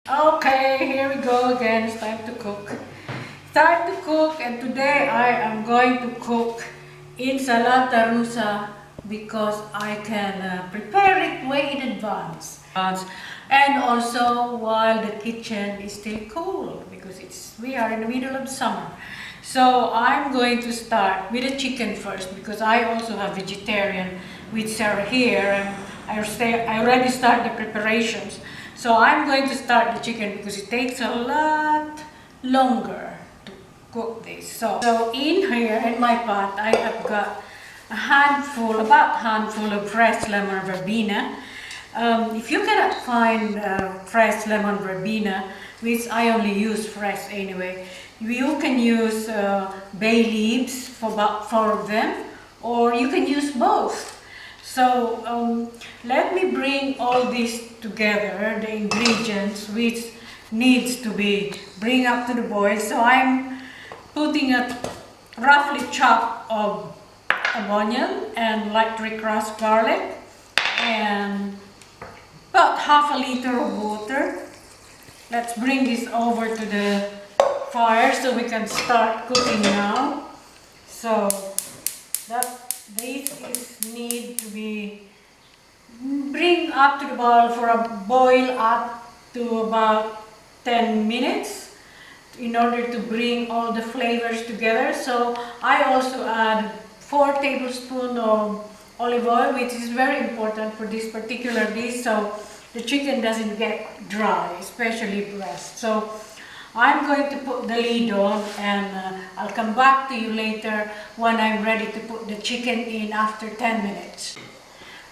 Okay, here we go again. It's time to cook. Time to cook, and today I am going to cook Insalata Russa because I can prepare it way in advance. And also while the kitchen is still cool because we are in the middle of summer. So I'm going to start with the chicken first because I also have vegetarian with Sarah here, and I already start the preparations. So I'm going to start the chicken because it takes a lot longer to cook this. So in here, in my pot, I have got about handful of fresh lemon verbena. If you cannot find fresh lemon verbena, which I only use fresh anyway, you can use bay leaves for about 4 of them, or you can use both. So let me bring all this together, the ingredients which needs to be bring up to the boil. So I'm putting a roughly chop of onion and lightly crushed garlic and about half a liter of water. Let's bring this over to the fire so we can start cooking now. So this need to be bring up to the boil up to about 10 minutes in order to bring all the flavors together. So I also add 4 tablespoons of olive oil, which is very important for this particular dish, so the chicken doesn't get dry, especially breast. So I'm going to put the lid on, and I'll come back to you later when I'm ready to put the chicken in after 10 minutes.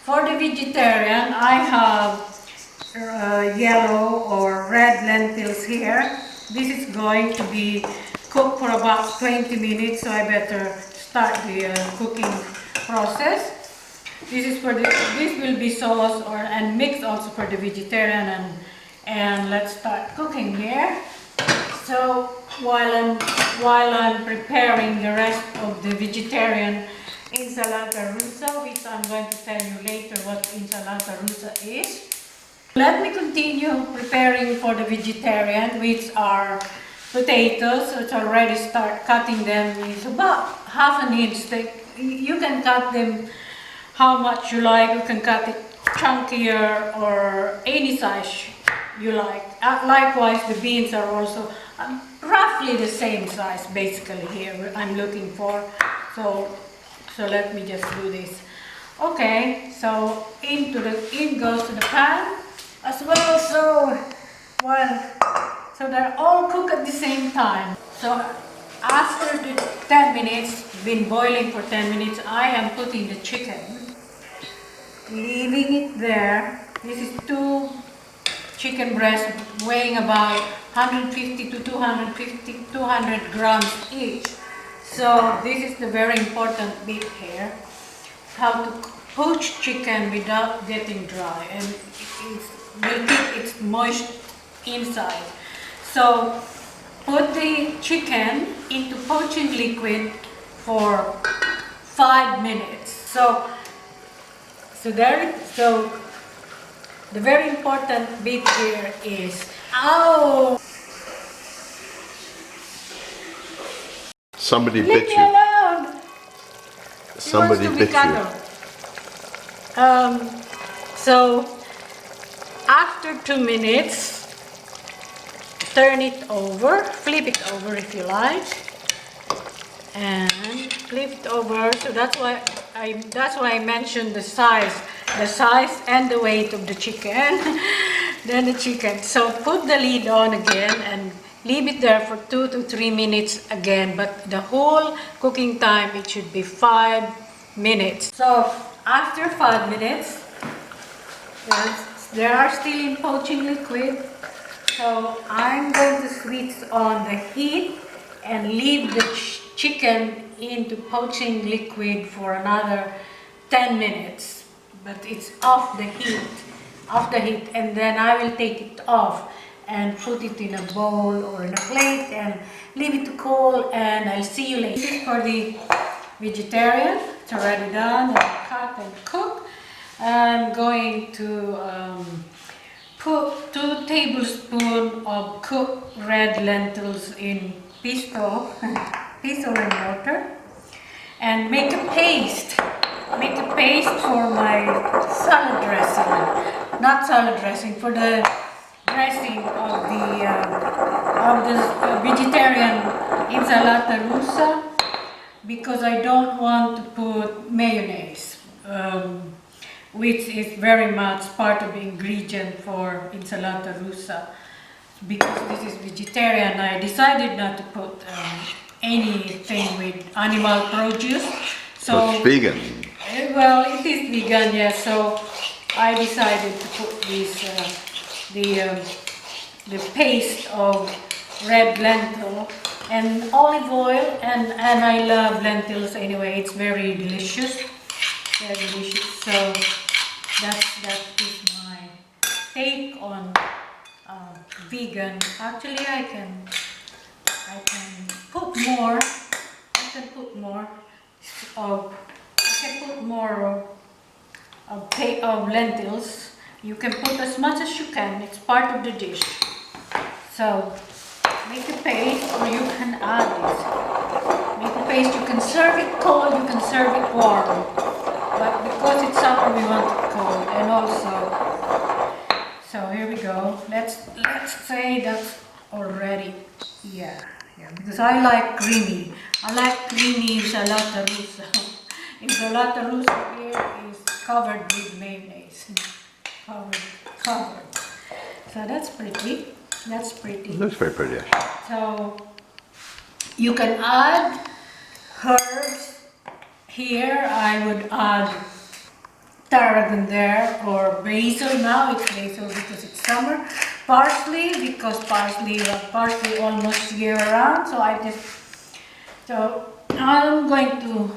For the vegetarian, I have yellow or red lentils here. This is going to be cooked for about 20 minutes, so I better start the cooking process. This will be sauce and mixed also for the vegetarian, and let's start cooking here. So while I'm preparing the rest of the vegetarian Insalata Russa, which I'm going to tell you later what Insalata Russa is. Let me continue preparing for the vegetarian, which are potatoes, which I already start cutting them. It's about half an inch thick. You can cut them how much you like. You can cut it chunkier or any size you like. Likewise, the beans are also roughly the same size basically here I'm looking for. So let me just do this. Okay, so in goes to the pan as well. So they're all cooked at the same time. So after the 10 minutes, been boiling for 10 minutes, I am putting the chicken, leaving it there. This is 2 chicken breasts weighing about 150 to 200 grams each. So this is the very important bit here, how to poach chicken without getting dry, and it will keep its moist inside. So put the chicken into poaching liquid for 5 minutes. So the very important bit here is, Somebody leave bit me you. alone. Somebody bit you. So after 2 minutes, turn it over, flip it over if you like, and flip it over. So that's why I mentioned the size and the weight of the chicken. Then the chicken. So put the lid on again and leave it there for 2 to 3 minutes again, but the whole cooking time, it should be 5 minutes. So after 5 minutes, they are still in poaching liquid. So I'm going to switch on the heat and leave the chicken into poaching liquid for another 10 minutes. But it's off the heat, and then I will take it off and put it in a bowl or in a plate and leave it to cool, and I'll see you later. This is for the vegetarian. It's already done and cut and cooked. I'm going to put 2 tablespoons of cooked red lentils in pesto and water, and make a paste. Make a paste for my salad dressing, not salad dressing, for the dressing of the vegetarian Insalata Russa, because I don't want to put mayonnaise, which is very much part of the ingredient for Insalata Russa. Because this is vegetarian, I decided not to put anything with animal produce. So it's vegan. Well, it is vegan, yes. So I decided to put this the paste of red lentil and olive oil, and I love lentils anyway. It's very delicious, very delicious. So that is my take on vegan. Actually, I can put more. I can put more of lentils. You can put as much as you can. It's part of the dish. So make a paste, or you can add it. Make a paste. You can serve it cold. You can serve it warm. But because it's summer, we want it cold. And also, so here we go. Let's say that's already, yeah, because I like creamy. I like creamy Insalata Russa. Insalata Russa here is covered with mayonnaise. Covered. So that's pretty. That's pretty. It looks very pretty, actually. So you can add herbs. Here I would add tarragon there, or basil. Now it's basil because it's summer. Parsley, because parsley almost year round. So I'm going to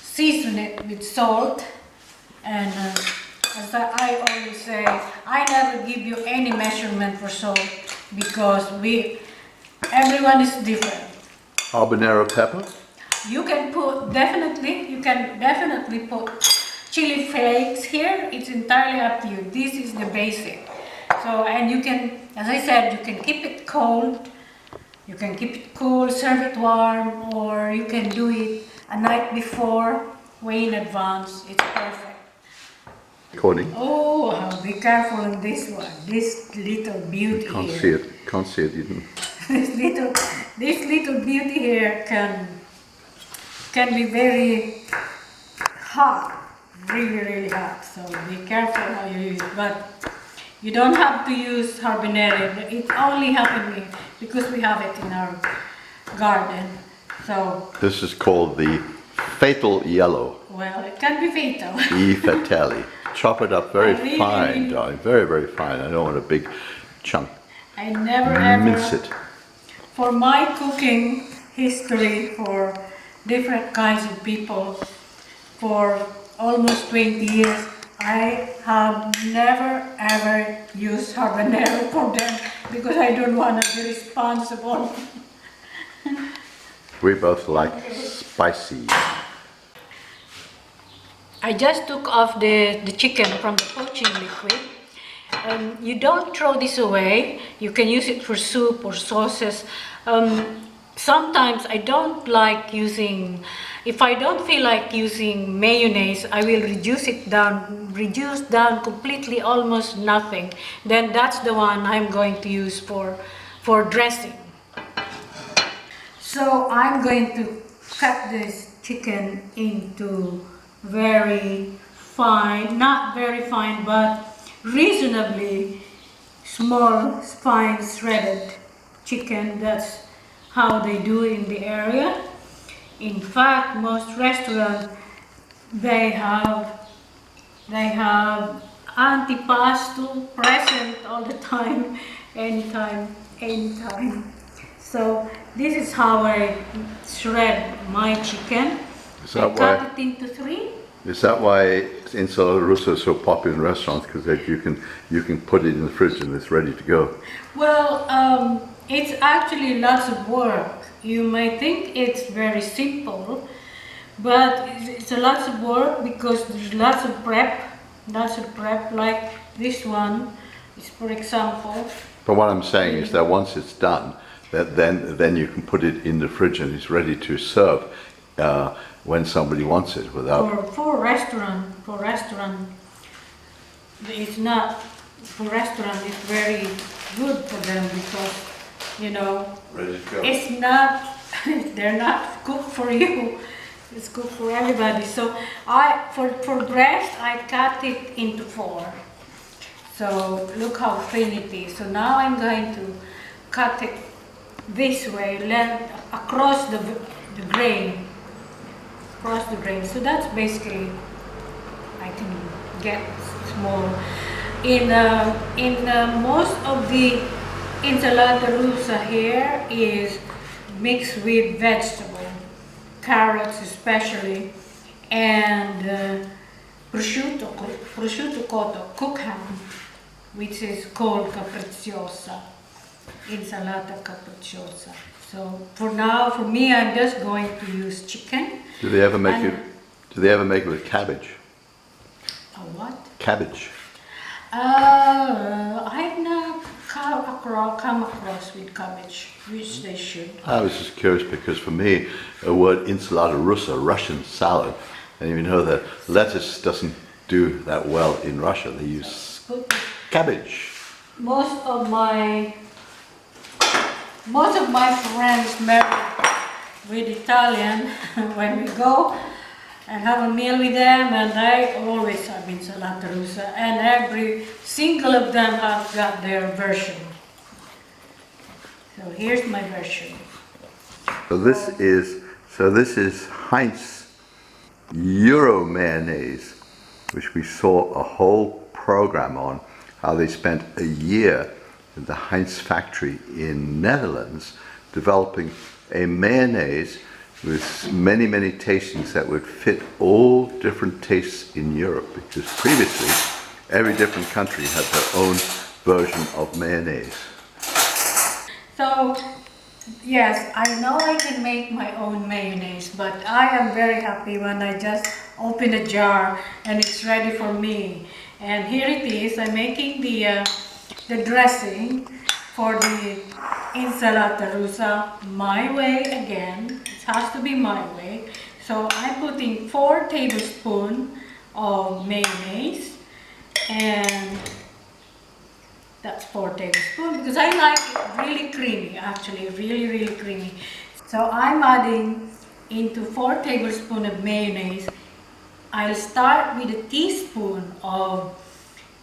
season it with salt, and as I always say, I never give you any measurement for salt, because everyone is different. Habanero pepper? You can definitely put chili flakes here. It's entirely up to you. This is the basic. So, and you can, as I said, you can keep it cold. You can keep it cool, serve it warm, or you can do it a night before, way in advance. It's perfect. Recording. Oh, be careful on this one. This little beauty Can't here. see it. Can't see it even. this little beauty here can be very hot, really hot. So be careful how you use it. But you don't have to use habanero. It only happened because we have it in our garden. So This is called the fatal yellow. well, it can be fatal. E fatale. Chop it up very I fine, really- darling. Very fine. I don't want a big chunk. I never ever. Mince it. For my cooking history for different kinds of people for almost 20 years, I have never ever used habanero for them because I don't want to be responsible. We both like spicy. I just took off the chicken from the poaching liquid. You don't throw this away. You can use it for soup or sauces. Sometimes I don't like using, if I don't feel like using mayonnaise, I will reduce down completely, almost nothing. Then that's the one I'm going to use for dressing. So I'm going to cut this chicken into very fine, not very fine, but reasonably small, fine shredded chicken. That's how they do in the area. In fact, most restaurants they have antipasto present all the time, anytime. So this is how I shred my chicken. I cut it into 3. Is that why Insalata Russa is so popular in restaurants? Because you can put it in the fridge and it's ready to go. Well, it's actually lots of work. You may think it's very simple, but it's a lots of work because there's lots of prep like this one. is, for example, But what I'm saying is that once it's done, then you can put it in the fridge and it's ready to serve when somebody wants it without. for restaurant, it's not, for restaurant it's very good for them because, you know, Ready to go. it's not, they're not cooked for you. It's cooked for everybody. So for breast, I cut it into 4. So look how thin it is. So now I'm going to cut it this way, across the grain. Across the grain. So that's basically, I can get small. In most of the Insalata Russa here is mixed with vegetable, carrots especially, and prosciutto cotto, cooked ham, which is called capricciosa, Insalata capricciosa. So for now, for me, I'm just going to use chicken. Do they ever make it? Do they ever make it with cabbage? A what? Cabbage. I've not come across with cabbage, which they should. I was just curious because for me, the word Insalata Russa, Russian salad, and you know that lettuce doesn't do that well in Russia. They use cabbage. Most of my friends married with Italian when we go and have a meal with them, and I always have Insalata Russa, and every single of them have got their version. So here's my version. So this is Heinz Euro mayonnaise, which we saw a whole program on, how they spent a year in the Heinz factory in Netherlands developing a mayonnaise with many, many tastings that would fit all different tastes in Europe, because previously every different country had their own version of mayonnaise. So, yes, I know I can make my own mayonnaise, but I am very happy when I just open a jar and it's ready for me. And here it is. I'm making the dressing for the Insalata Russa my way again. It has to be my way. So I'm putting 4 tablespoons of mayonnaise, and that's 4 tablespoons because I like it really creamy, actually, really creamy. So I'm adding into 4 tablespoons of mayonnaise. I'll start with a teaspoon of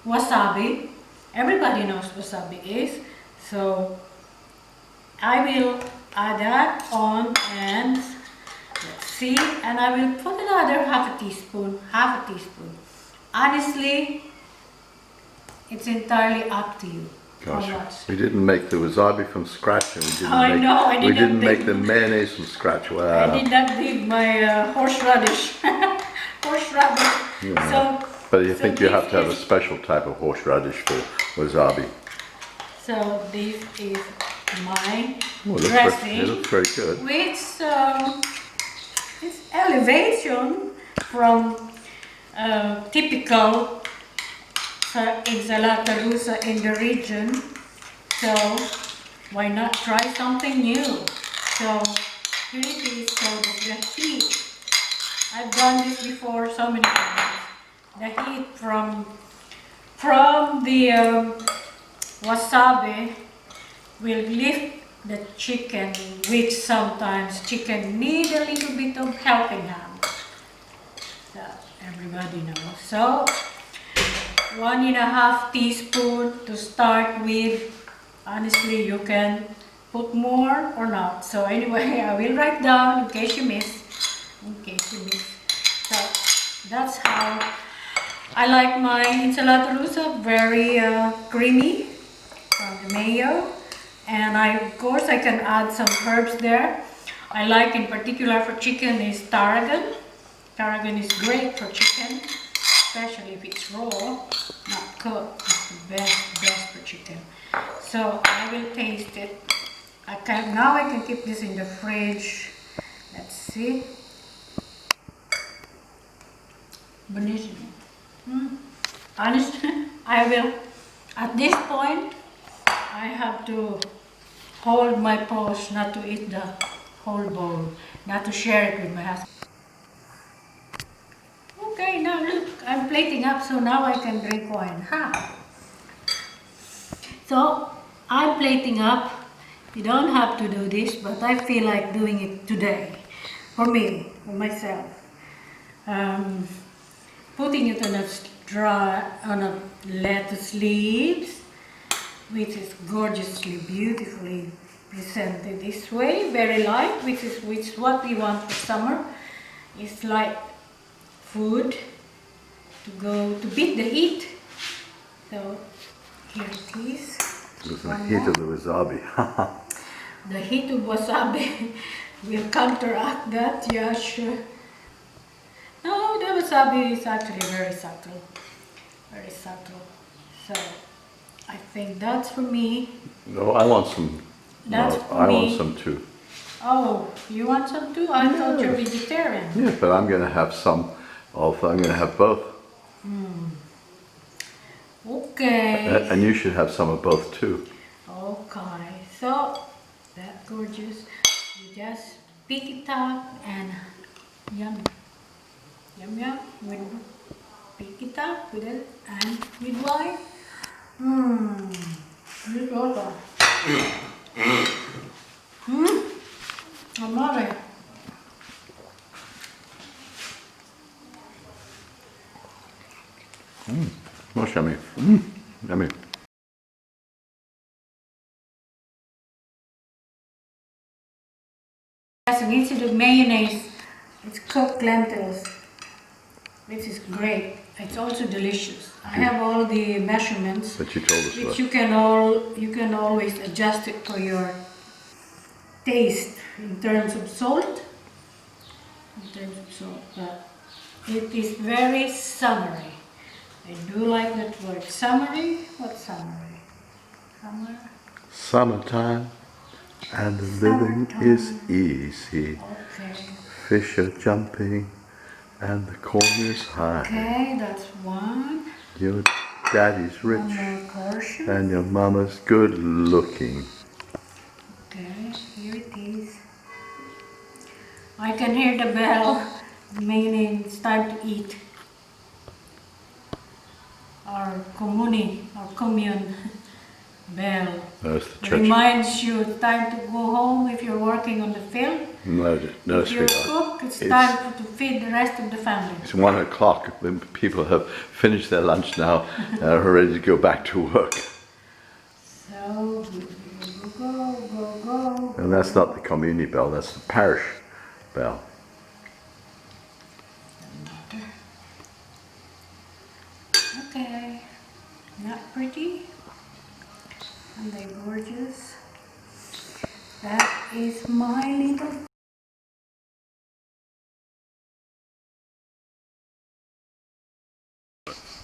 wasabi. Everybody knows wasabi is. So I will add that on, and let's see, and I will put another half a teaspoon. Honestly, it's entirely up to you. Gosh, how much. we didn't make the wasabi from scratch, and we didn't make the mayonnaise from scratch. Wow. I did not dig my horseradish. Yeah. So, But you think you have to have a special type of horseradish for wasabi. So this is my Oh, dressing, it looks very good. which is elevation from typical Insalata Russa in the region. So why not try something new? So here it is. So the heat, I've done this before so many times. The heat from the wasabi will lift the chicken, which sometimes chicken need a little bit of helping hand. That everybody knows. So 1.5 teaspoons to start with. Honestly, you can put more or not. So anyway, I will write down in case you miss. So that's how I like my Insalata Russa, very creamy from the mayo. And of course I can add some herbs there. I like in particular for chicken is tarragon. Tarragon is great for chicken, especially if it's raw, not cooked. It's the best for chicken. So I will taste it. Now I can keep this in the fridge. Let's see. Honestly, I At this point, I have to hold my pause not to eat the whole bowl, not to share it with my husband. Okay, now look, I'm plating up, so now I can drink wine. Ha! So, I'm plating up. You don't have to do this, but I feel like doing it today. For me, for myself. Putting it on a lettuce leaves, which is gorgeously, beautifully presented this way, very light, which is what we want for summer. It's light food to beat the heat. So here it is. With the heat of the wasabi. The heat of wasabi will counteract that, yeah, sure. No, the wasabi is actually very subtle. Very subtle. So I think that's for me. No, I want some. That's no, for I me. want some too. Oh, you want some too? I thought you're vegetarian. Yeah, but I'm going to have some of. I'm going to have both. Okay. And you should have some of both too. Okay. So that's gorgeous. You just pick it up and yum, yum yum. Pick it up with it and with wine. This water. Amore. Most yummy. Yummy. Instead of mayonnaise, it's cooked lentils, which is great. It's also delicious. I have all the measurements, That you told us which about. you can always adjust it for your taste in terms of salt. But it is very summery. I do like that word. Summery? What's summery? Summer? Summertime and the living is easy. Okay. Fish are jumping and the corn is high. Okay, that's one. Your daddy's rich One more portion. and your mama's good looking. Okay, here it is. I can hear the bell, meaning it's time to eat. Our commune bell. That's the church. Reminds you it's time to go home if you're working on the field. No, If you're a sweetheart. cook, it's time to feed the rest of the family. It's 1 o'clock when people have finished their lunch now and are ready to go back to work. So, go. And that's not the community bell, that's the parish bell. Okay, not pretty, and they're gorgeous. That is my little.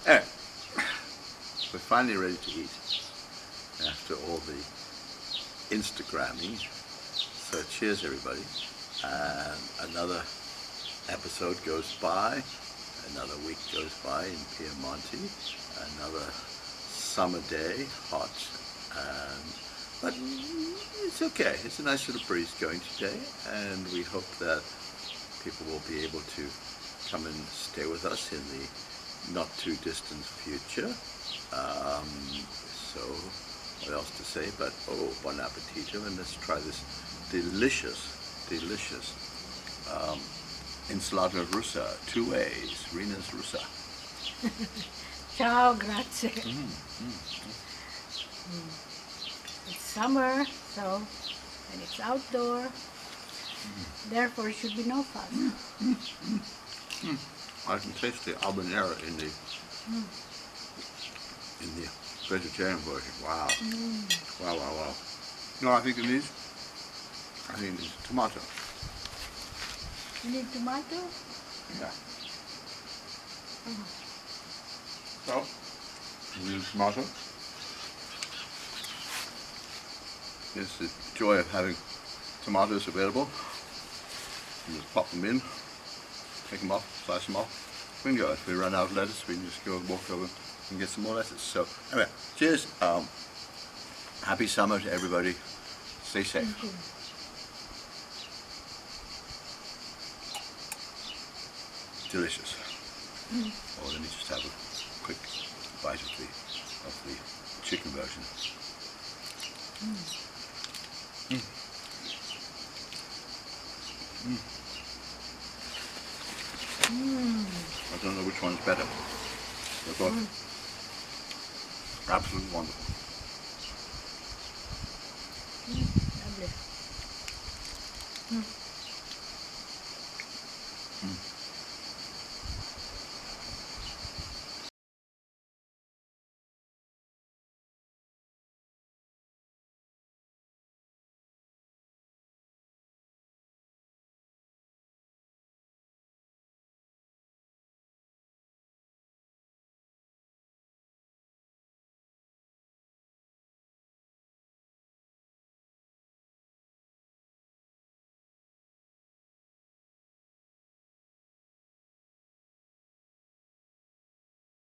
Anyway, we're finally ready to eat after all the Instagramming. So cheers everybody. And another episode goes by, another week goes by in Piedmontese, another summer day, hot, but it's okay. It's a nice little breeze going today, and we hope that people will be able to come and stay with us in the not too distant future. So what else to say but bon appetito, and let's try this delicious Insalata Russa, 2 ways, Rina's Russa. Ciao, grazie. It's summer, so, and it's outdoor, therefore it should be no fun. I can taste the habanero in the vegetarian version. Wow. Wow. No, I think it needs tomato. You need tomato? Yeah. So, we use tomato. It's the joy of having tomatoes available. You just pop them in, take them off, slice them off. We can go. If we run out of lettuce, we can just go and walk over, and get some more lettuce. So anyway, cheers. Happy summer to everybody. Stay safe. Delicious. Oh, let me just have a quick bite of the chicken version. I don't know which one's better. They're both absolutely wonderful. Lovely.